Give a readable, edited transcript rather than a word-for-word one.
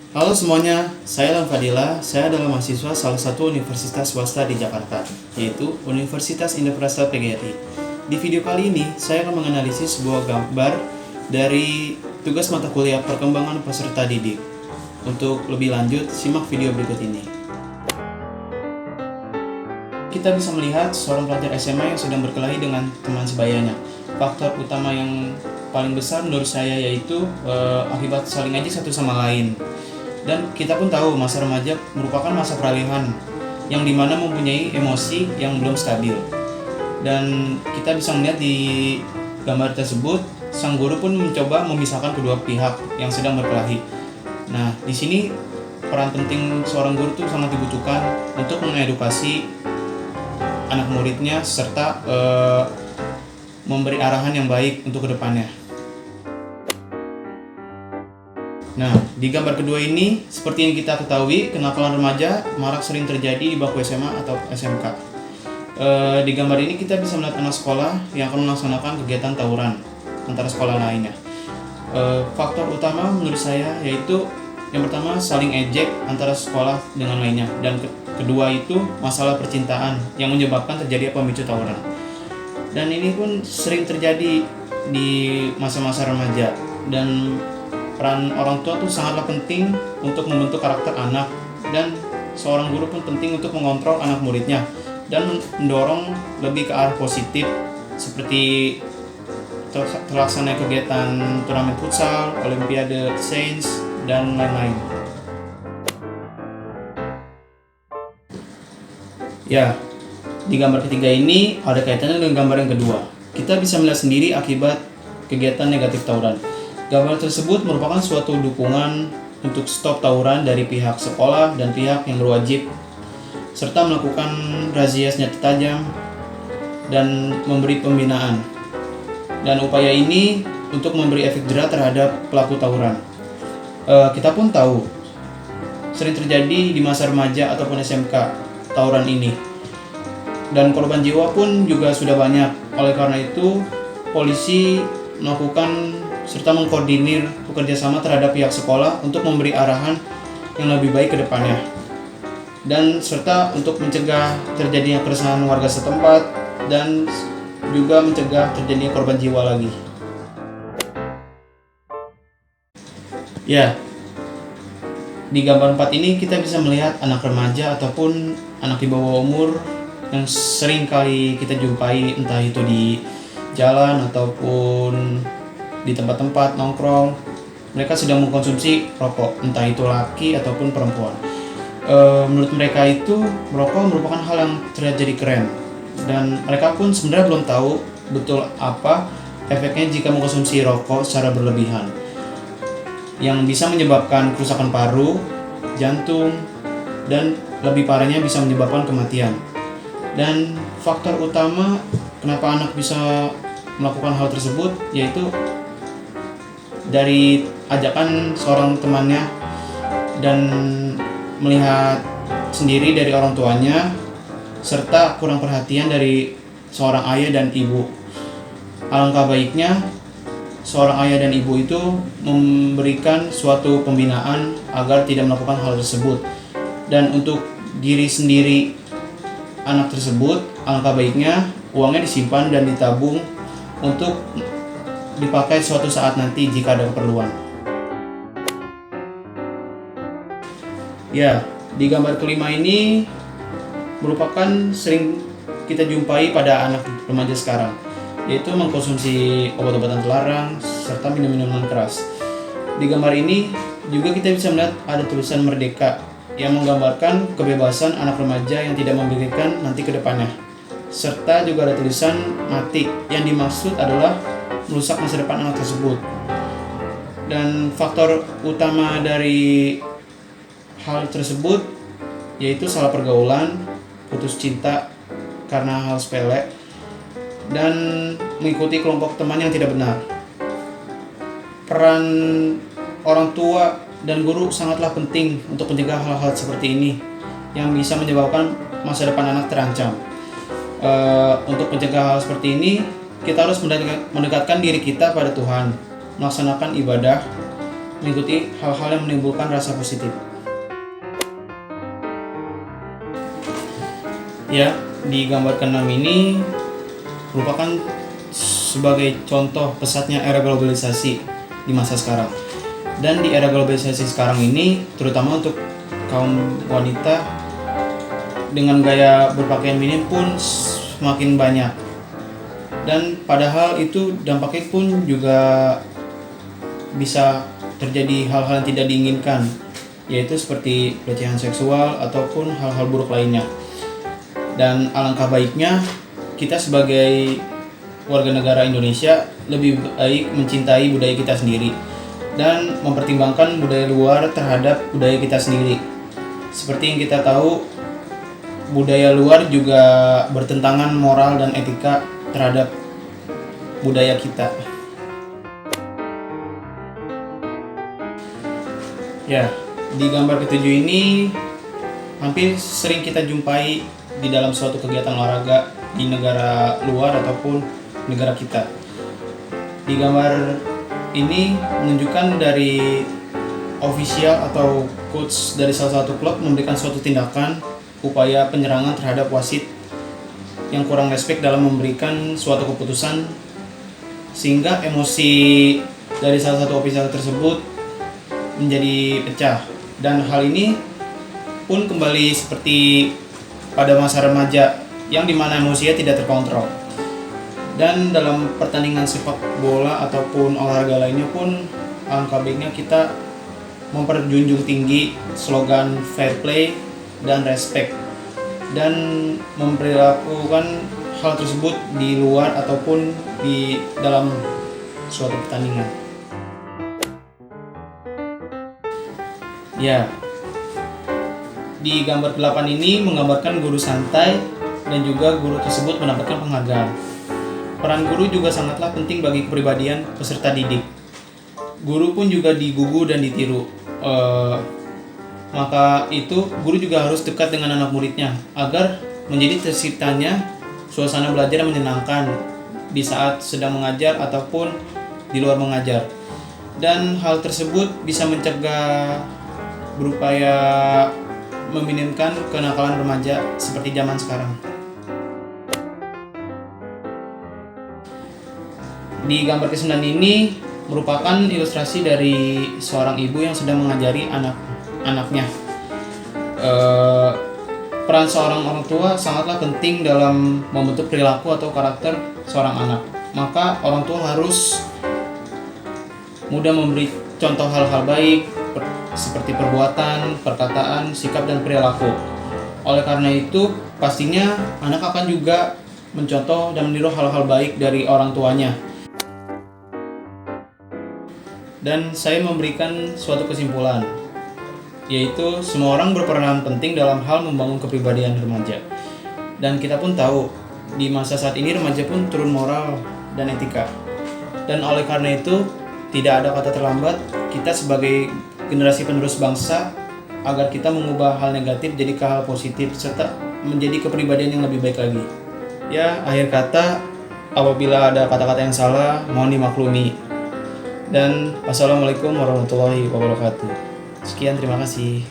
Halo semuanya, saya Lam Fadila. Saya adalah mahasiswa salah satu universitas swasta di Jakarta, yaitu Universitas Indonesia PGRI. Di video kali ini, saya akan menganalisis sebuah gambar dari tugas mata kuliah perkembangan peserta didik. Untuk lebih lanjut, simak video berikut ini. Kita bisa melihat seorang pelajar SMA yang sedang berkelahi dengan teman sebayanya. Faktor utama yang paling besar menurut saya yaitu akibat saling ejek satu sama lain. Dan kita pun tahu masa remaja merupakan masa peralihan yang dimana mempunyai emosi yang belum stabil. Dan kita bisa melihat di gambar tersebut, sang guru pun mencoba memisahkan kedua pihak yang sedang berkelahi. Nah, di sini peran penting seorang guru itu sangat dibutuhkan untuk mengedukasi anak muridnya serta memberi arahan yang baik untuk kedepannya. Nah, di gambar kedua ini, seperti yang kita ketahui, kenakalan remaja marak sering terjadi di bangku SMA atau SMK. Di gambar ini kita bisa melihat anak sekolah yang akan melaksanakan kegiatan tawuran antara sekolah lainnya. Faktor utama menurut saya yaitu yang pertama saling ejek antara sekolah dengan lainnya, dan kedua itu masalah percintaan yang menyebabkan terjadi pemicu tawuran. Dan ini pun sering terjadi di masa-masa remaja, dan peran orang tua tuh sangatlah penting untuk membentuk karakter anak, dan seorang guru pun penting untuk mengontrol anak muridnya dan mendorong lebih ke arah positif seperti terlaksana kegiatan turnamen futsal, olimpiade sains, dan lain-lain. Ya, di gambar ketiga ini ada kaitannya dengan gambar yang kedua. Kita bisa melihat sendiri akibat kegiatan negatif tawuran. Gambar tersebut merupakan suatu dukungan untuk stop tawuran dari pihak sekolah dan pihak yang berwajib, serta melakukan razia senjata tajam dan memberi pembinaan. Dan upaya ini untuk memberi efek jera terhadap pelaku tawuran. Kita pun tahu sering terjadi di masa remaja ataupun SMK tawuran ini, dan korban jiwa pun juga sudah banyak. Oleh karena itu, polisi melakukan serta mengkoordinir bekerja sama terhadap pihak sekolah untuk memberi arahan yang lebih baik ke depannya, dan serta untuk mencegah terjadinya keresahan warga setempat dan juga mencegah terjadinya korban jiwa lagi. Ya, di gambar 4 ini kita bisa melihat anak remaja ataupun anak di bawah umur yang sering kali kita jumpai, entah itu di jalan ataupun di tempat-tempat nongkrong. Mereka sedang mengkonsumsi rokok, entah itu laki ataupun perempuan. Menurut mereka itu merokok merupakan hal yang terlihat jadi keren, dan mereka pun sebenarnya belum tahu betul apa efeknya jika mengkonsumsi rokok secara berlebihan, yang bisa menyebabkan kerusakan paru, jantung, dan lebih parahnya bisa menyebabkan kematian. Dan faktor utama kenapa anak bisa melakukan hal tersebut yaitu dari ajakan seorang temannya dan melihat sendiri dari orang tuanya, serta kurang perhatian dari seorang ayah dan ibu. Alangkah baiknya seorang ayah dan ibu itu memberikan suatu pembinaan agar tidak melakukan hal tersebut. Dan untuk diri sendiri anak tersebut, alangkah baiknya uangnya disimpan dan ditabung untuk dipakai suatu saat nanti jika ada keperluan. Ya, di gambar kelima ini merupakan sering kita jumpai pada anak remaja sekarang, yaitu mengkonsumsi obat-obatan terlarang serta minum-minuman keras. Di gambar ini juga kita bisa melihat ada tulisan Merdeka yang menggambarkan kebebasan anak remaja yang tidak memikirkan nanti ke depannya. Serta juga ada tulisan mati yang dimaksud adalah merusak masa depan anak tersebut. Dan faktor utama dari hal tersebut yaitu salah pergaulan, putus cinta karena hal sepele, dan mengikuti kelompok teman yang tidak benar. Peran orang tua dan guru sangatlah penting untuk mencegah hal-hal seperti ini yang bisa menyebabkan masa depan anak terancam. Untuk mencegah hal seperti ini, kita harus mendekatkan diri kita pada Tuhan, melaksanakan ibadah, mengikuti hal-hal yang menimbulkan rasa positif. Ya, di gambar ke-6 ini merupakan sebagai contoh pesatnya era globalisasi di masa sekarang. Dan di era globalisasi sekarang ini, terutama untuk kaum wanita, dengan gaya berpakaian minim pun semakin banyak. Dan padahal itu dampaknya pun juga bisa terjadi hal-hal yang tidak diinginkan, yaitu seperti pelecehan seksual ataupun hal-hal buruk lainnya. Dan alangkah baiknya kita sebagai warga negara Indonesia lebih baik mencintai budaya kita sendiri dan mempertimbangkan budaya luar terhadap budaya kita sendiri. Seperti yang kita tahu, budaya luar juga bertentangan moral dan etika terhadap budaya kita. Ya, di gambar ke-7 ini hampir sering kita jumpai di dalam suatu kegiatan olahraga di negara luar ataupun negara kita. Di gambar ini menunjukkan dari official atau coach dari salah satu klub memberikan suatu tindakan upaya penyerangan terhadap wasit yang kurang respek dalam memberikan suatu keputusan, sehingga emosi dari salah satu official tersebut menjadi pecah. Dan hal ini pun kembali seperti pada masa remaja yang dimana emosinya tidak terkontrol. Dan dalam pertandingan sepak bola ataupun olahraga lainnya pun alangkah baiknya kita memperjunjung tinggi slogan fair play dan respect, dan memperlakukan hal tersebut di luar ataupun di dalam suatu pertandingan. Ya, di gambar ke-8 ini menggambarkan guru santai dan juga guru tersebut mendapatkan penghargaan. Peran guru juga sangatlah penting bagi kepribadian peserta didik. Guru pun juga digugu dan ditiru. Maka itu guru juga harus dekat dengan anak muridnya agar menjadi terciptanya suasana belajar yang menyenangkan di saat sedang mengajar ataupun di luar mengajar. Dan hal tersebut bisa mencegah berupaya meminimkan kenakalan remaja seperti zaman sekarang. Di gambar ke-9 ini merupakan ilustrasi dari seorang ibu yang sedang mengajari anaknya. Peran seorang orang tua sangatlah penting dalam membentuk perilaku atau karakter seorang anak. Maka orang tua harus mudah memberi contoh hal-hal baik seperti perbuatan, perkataan, sikap, dan perilaku. Oleh karena itu, pastinya anak akan juga mencontoh dan meniru hal-hal baik dari orang tuanya. Dan saya memberikan suatu kesimpulan, yaitu semua orang berperan penting dalam hal membangun kepribadian remaja. Dan kita pun tahu, di masa saat ini remaja pun turun moral dan etika. Dan oleh karena itu, tidak ada kata terlambat kita sebagai generasi penerus bangsa agar kita mengubah hal negatif jadi ke hal positif serta menjadi kepribadian yang lebih baik lagi. Ya, akhir kata, apabila ada kata-kata yang salah, mohon dimaklumi. Dan wassalamualaikum warahmatullahi wabarakatuh. Sekian, terima kasih.